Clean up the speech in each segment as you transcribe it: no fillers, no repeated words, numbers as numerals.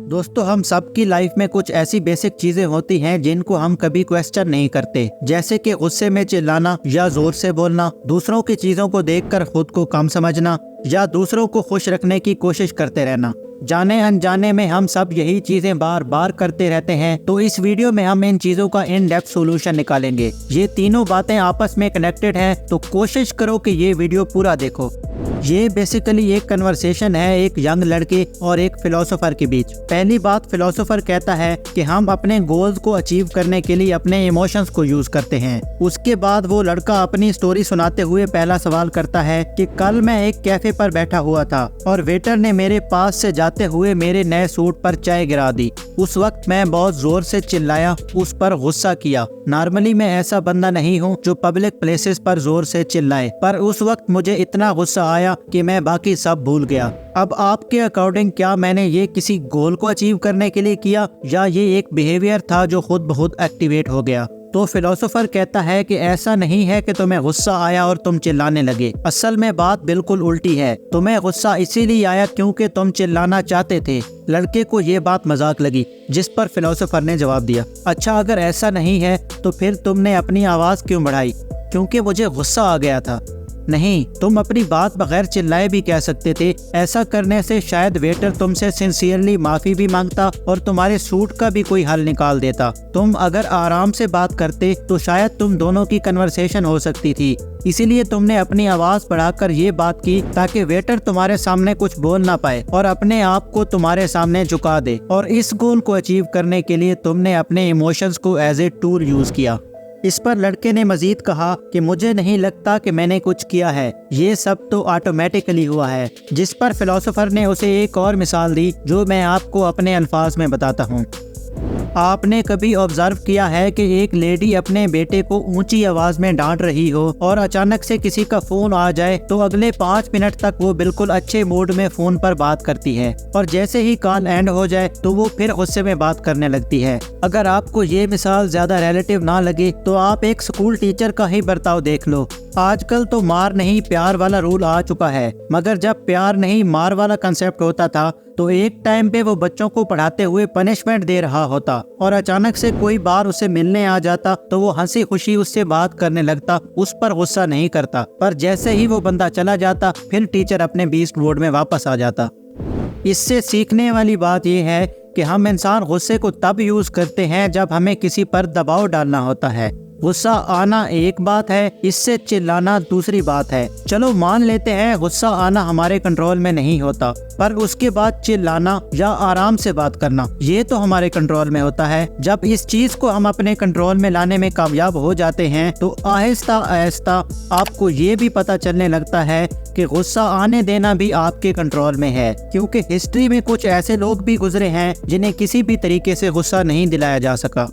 दोस्तों, हम सब की लाइफ में कुछ ऐसी बेसिक चीजें होती हैं जिनको हम कभी क्वेश्चन नहीं करते, जैसे कि गुस्से में चिल्लाना या जोर से बोलना, दूसरों की चीजों को देखकर खुद को कम समझना या दूसरों को खुश रखने की कोशिश करते रहना। जाने अनजाने में हम सब यही चीजें बार बार करते रहते हैं। तो इस वीडियो में हम इन चीजों का इन डेप्थ सॉल्यूशन निकालेंगे। ये तीनों बातें आपस में कनेक्टेड हैं, तो कोशिश करो कि ये वीडियो पूरा देखो। ये बेसिकली एक कन्वर्सेशन है एक यंग लड़के और एक फिलोसोफर के बीच। पहली बात, फिलोसोफर कहता है कि हम अपने गोल्स को अचीव करने के लिए अपने इमोशंस को यूज करते हैं। उसके बाद वो लड़का अपनी स्टोरी सुनाते हुए पहला सवाल करता है कि कल मैं एक कैफे पर बैठा हुआ था और वेटर ने मेरे पास से जाते हुए मेरे नए सूट पर चाय गिरा दी। उस वक्त मैं बहुत जोर से चिल्लाया, उस पर गुस्सा किया। नॉर्मली मैं ऐसा बंदा नहीं हूँ जो पब्लिक प्लेसेस पर जोर से चिल्लाए, पर उस वक्त मुझे इतना गुस्सा आया कि मैं बाकी सब भूल गया। अब आपके अकॉर्डिंग क्या मैंने ये किसी गोल को अचीव करने के लिए किया या ये एक बिहेवियर था जो खुद ब खुद एक्टिवेट हो गया? तो फिलोसोफर कहता है कि ऐसा नहीं है कि तुम्हें गुस्सा आया और तुम चिल्लाने लगे। असल में बात बिल्कुल उल्टी है। तुम्हें गुस्सा इसीलिए आया क्योंकि तुम चिल्लाना चाहते थे। लड़के को ये बात मजाक लगी, जिस पर फिलोसोफर ने जवाब दिया, अच्छा अगर ऐसा नहीं है तो फिर तुमने अपनी आवाज क्यों बढ़ाई? क्योंकि मुझे गुस्सा आ गया था। नहीं, तुम अपनी बात बगैर चिल्लाए भी कह सकते थे। ऐसा करने से शायद वेटर तुमसे सिंसियरली माफी भी मांगता और तुम्हारे सूट का भी कोई हल निकाल देता। तुम अगर आराम से बात करते तो शायद तुम दोनों की कन्वर्सेशन हो सकती थी। इसीलिए तुमने अपनी आवाज बढ़ाकर ये बात की ताकि वेटर तुम्हारे सामने कुछ बोल ना पाए और अपने आप को तुम्हारे सामने झुका दे। और इस गोल को अचीव करने के लिए तुमने अपने इमोशंस को एज ए टूल यूज किया। इस पर लड़के ने मजीद कहा कि मुझे नहीं लगता कि मैंने कुछ किया है, ये सब तो ऑटोमेटिकली हुआ है। जिस पर फिलोसोफर ने उसे एक और मिसाल दी जो मैं आपको अपने अल्फाज में बताता हूँ। आपने कभी ऑब्जर्व किया है कि एक लेडी अपने बेटे को ऊंची आवाज में डांट रही हो और अचानक से किसी का फोन आ जाए तो अगले 5 मिनट तक वो बिल्कुल अच्छे मूड में फोन पर बात करती है और जैसे ही कॉल एंड हो जाए तो वो फिर गुस्से में बात करने लगती है। अगर आपको ये मिसाल ज्यादा रिलेटिव ना लगे तो आप एक स्कूल टीचर का ही बर्ताव देख लो। आजकल तो मार नहीं प्यार वाला रूल आ चुका है, मगर जब प्यार नहीं मार वाला कंसेप्ट होता था तो एक टाइम पे वो बच्चों को पढ़ाते हुए पनिशमेंट दे रहा होता और अचानक से कोई बार उसे मिलने आ जाता तो वो हंसी खुशी उससे बात करने लगता, उस पर गुस्सा नहीं करता। पर जैसे ही वो बंदा चला जाता फिर टीचर अपने बीस्ट मोड में वापस आ जाता। इससे सीखने वाली बात यह है कि हम इंसान गुस्से को तब यूज करते हैं जब हमें किसी पर दबाव डालना होता है। गुस्सा आना एक बात है, इससे चिल्लाना दूसरी बात है। चलो मान लेते हैं गुस्सा आना हमारे कंट्रोल में नहीं होता, पर उसके बाद चिल्लाना या आराम से बात करना ये तो हमारे कंट्रोल में होता है। जब इस चीज को हम अपने कंट्रोल में लाने में कामयाब हो जाते हैं तो आहिस्ता आहिस्ता आपको ये भी पता चलने लगता है कि गुस्सा आने देना भी आपके कंट्रोल में है, क्योंकि हिस्ट्री में कुछ ऐसे लोग भी गुजरे हैं जिन्हें किसी भी तरीके से गुस्सा नहीं दिलाया जा सका।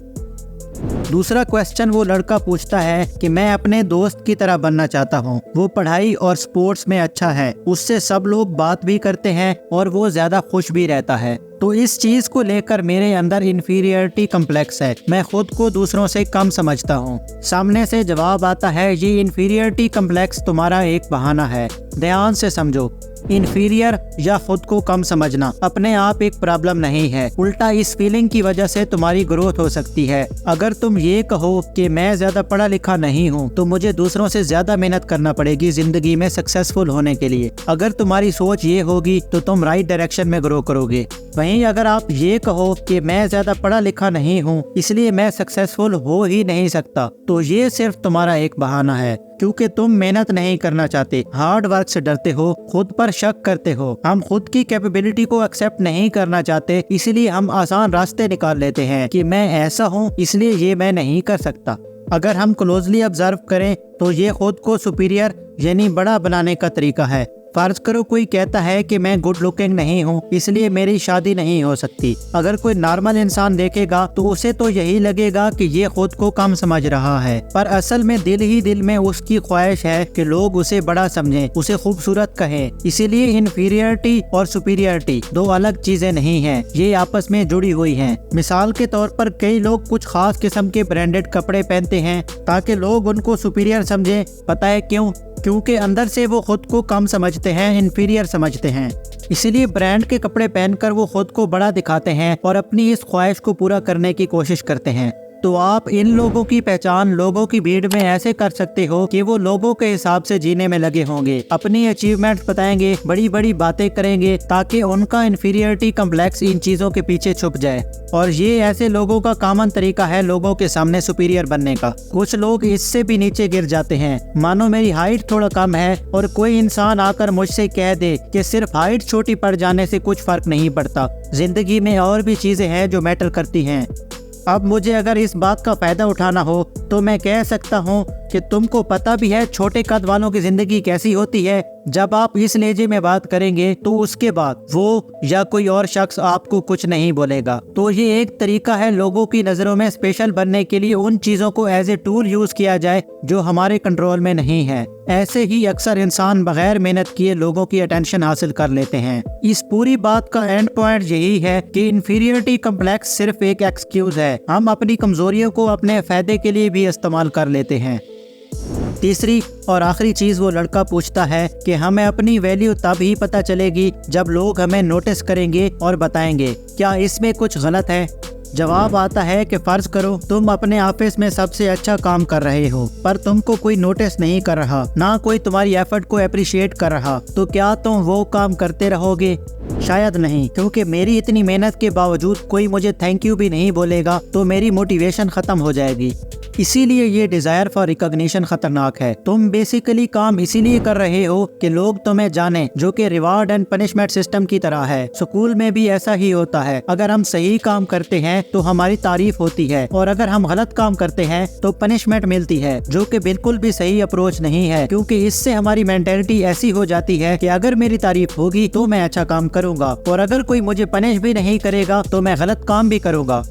दूसरा क्वेश्चन वो लड़का पूछता है कि मैं अपने दोस्त की तरह बनना चाहता हूँ। वो पढ़ाई और स्पोर्ट्स में अच्छा है, उससे सब लोग बात भी करते हैं और वो ज्यादा खुश भी रहता है। तो इस चीज को लेकर मेरे अंदर इन्फीरियरिटी कम्प्लेक्स है, मैं खुद को दूसरों से कम समझता हूँ। सामने से जवाब आता है, ये इन्फीरियरिटी कम्प्लेक्स तुम्हारा एक बहाना है। ध्यान से समझो, इन्फीरियर या खुद को कम समझना अपने आप एक प्रॉब्लम नहीं है, उल्टा इस फीलिंग की वजह से तुम्हारी ग्रोथ हो सकती है। अगर तुम ये कहो कि मैं ज्यादा पढ़ा लिखा नहीं हूँ तो मुझे दूसरों से ज्यादा मेहनत करना पड़ेगी जिंदगी में सक्सेसफुल होने के लिए, अगर तुम्हारी सोच ये होगी तो तुम राइट डायरेक्शन में ग्रो करोगे। वहीं अगर आप ये कहो कि मैं ज्यादा पढ़ा लिखा नहीं हूँ इसलिए मैं सक्सेसफुल हो ही नहीं सकता, तो ये सिर्फ तुम्हारा एक बहाना है, क्योंकि तुम मेहनत नहीं करना चाहते, हार्ड वर्क से डरते हो, खुद पर शक करते हो। हम खुद की कैपेबिलिटी को एक्सेप्ट नहीं करना चाहते, इसलिए हम आसान रास्ते निकाल लेते हैं कि मैं ऐसा हूँ इसलिए ये मैं नहीं कर सकता। अगर हम क्लोजली ऑब्जर्व करें तो ये खुद को सुपीरियर यानी बड़ा बनाने का तरीका है। फर्ज करो कोई कहता है कि मैं गुड लुकिंग नहीं हूँ इसलिए मेरी शादी नहीं हो सकती। अगर कोई नॉर्मल इंसान देखेगा तो उसे तो यही लगेगा कि ये खुद को कम समझ रहा है, पर असल में दिल ही दिल में उसकी ख्वाहिश है कि लोग उसे बड़ा समझें, उसे खूबसूरत कहें। इसीलिए इन्फीरियरिटी और सुपीरियरिटी दो अलग चीजें नहीं हैं, ये आपस में जुड़ी हुई हैं। मिसाल के तौर पर कई लोग कुछ खास किस्म के ब्रांडेड कपड़े पहनते हैं ताकि लोग उनको सुपीरियर समझें। पता है क्यों? क्योंकि अंदर से वो खुद को कम समझते हैं, इन्फीरियर समझते हैं। इसीलिए ब्रांड के कपड़े पहनकर वो खुद को बड़ा दिखाते हैं और अपनी इस ख्वाहिश को पूरा करने की कोशिश करते हैं। तो आप इन लोगों की पहचान लोगों की भीड़ में ऐसे कर सकते हो कि वो लोगों के हिसाब से जीने में लगे होंगे, अपनी अचीवमेंट्स बताएंगे, बड़ी बड़ी बातें करेंगे, ताकि उनका इन्फीरियरिटी कम्प्लेक्स इन चीज़ों के पीछे छुप जाए। और ये ऐसे लोगों का कॉमन तरीका है लोगों के सामने सुपीरियर बनने का। कुछ लोग इससे भी नीचे गिर जाते हैं। मानो मेरी हाइट थोड़ा कम है और कोई इंसान आकर मुझसे कह दे कि सिर्फ हाइट छोटी पड़ जाने से कुछ फर्क नहीं पड़ता, जिंदगी में और भी चीजें हैं जो मैटर करती हैं। अब मुझे अगर इस बात का फायदा उठाना हो तो मैं कह सकता हूँ कि तुमको पता भी है छोटे कद वालों की जिंदगी कैसी होती है। जब आप इस लहजे में बात करेंगे तो उसके बाद वो या कोई और शख्स आपको कुछ नहीं बोलेगा। तो ये एक तरीका है लोगों की नज़रों में स्पेशल बनने के लिए उन चीज़ों को एज ए टूल यूज़ किया जाए जो हमारे कंट्रोल में नहीं है। ऐसे ही अक्सर इंसान बगैर मेहनत किए लोगों की अटेंशन हासिल कर लेते हैं। इस पूरी बात का एंड पॉइंट यही है कि इन्फीरियरिटी कम्प्लेक्स सिर्फ एक एक्सक्यूज है। हम अपनी कमजोरियों को अपने फायदे के लिए भी इस्तेमाल कर लेते हैं। तीसरी और आखिरी चीज़ वो लड़का पूछता है कि हमें अपनी वैल्यू तब ही पता चलेगी जब लोग हमें नोटिस करेंगे और बताएंगे। क्या इसमें कुछ गलत है? जवाब आता है कि फर्ज करो तुम अपने ऑफिस में सबसे अच्छा काम कर रहे हो पर तुमको कोई नोटिस नहीं कर रहा, ना कोई तुम्हारी एफर्ट को अप्रिशिएट कर रहा, तो क्या तुम वो काम करते रहोगे? शायद नहीं, क्योंकि मेरी इतनी मेहनत के बावजूद कोई मुझे थैंक यू भी नहीं बोलेगा तो मेरी मोटिवेशन खत्म हो जाएगी। इसीलिए ये डिजायर फॉर रिकॉग्निशन खतरनाक है। तुम बेसिकली काम इसीलिए कर रहे हो कि लोग तुम्हें जाने, जो कि रिवार्ड एंड पनिशमेंट सिस्टम की तरह है। स्कूल में भी ऐसा ही होता है। अगर हम सही काम करते हैं तो हमारी तारीफ होती है और अगर हम गलत काम करते हैं तो पनिशमेंट मिलती है, जो कि बिल्कुल भी सही अप्रोच नहीं है, क्योंकि इससे हमारी मेंटेलिटी ऐसी हो जाती है कि अगर मेरी तारीफ होगी तो मैं अच्छा काम करूंगा और अगर कोई मुझे पनिश भी नहीं करेगा तो मैं गलत काम भी करूंगा।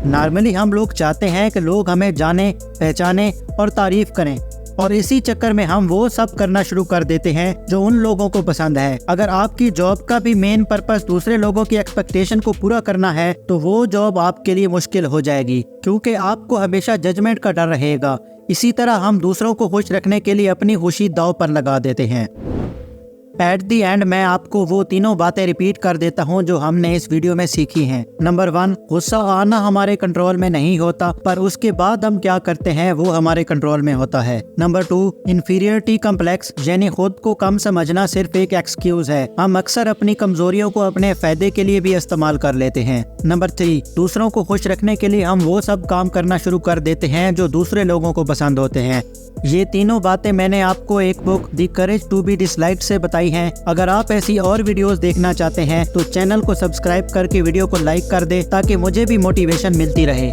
नॉर्मली हम लोग चाहते हैं कि लोग हमें जाने, पहचाने और तारीफ करें, और इसी चक्कर में हम वो सब करना शुरू कर देते हैं जो उन लोगों को पसंद है। अगर आपकी जॉब का भी मेन पर्पस दूसरे लोगों की एक्सपेक्टेशन को पूरा करना है तो वो जॉब आपके लिए मुश्किल हो जाएगी, क्योंकि आपको हमेशा जजमेंट का डर रहेगा। इसी तरह हम दूसरों को खुश रखने के लिए अपनी खुशी दांव पर लगा देते हैं। एट दी एंड मैं आपको वो तीनों बातें रिपीट कर देता हूँ जो हमने इस वीडियो में सीखी हैं। नंबर 1, गुस्सा आना हमारे कंट्रोल में नहीं होता, पर उसके बाद हम क्या करते हैं वो हमारे कंट्रोल में होता है। नंबर 2, इन्फीरियरिटी कम्प्लेक्स यानी खुद को कम समझना सिर्फ एक एक्सक्यूज है। हम अक्सर अपनी कमजोरियों को अपने फायदे के लिए भी इस्तेमाल कर लेते हैं। नंबर 3, दूसरों को खुश रखने के लिए हम वो सब काम करना शुरू कर देते हैं जो दूसरे लोगों को पसंद होते हैं। ये तीनों बातें मैंने आपको एक book the courage to be disliked से बताई हैं। अगर आप ऐसी और वीडियोस देखना चाहते हैं तो चैनल को सब्सक्राइब करके वीडियो को लाइक कर दे ताकि मुझे भी मोटिवेशन मिलती रहे।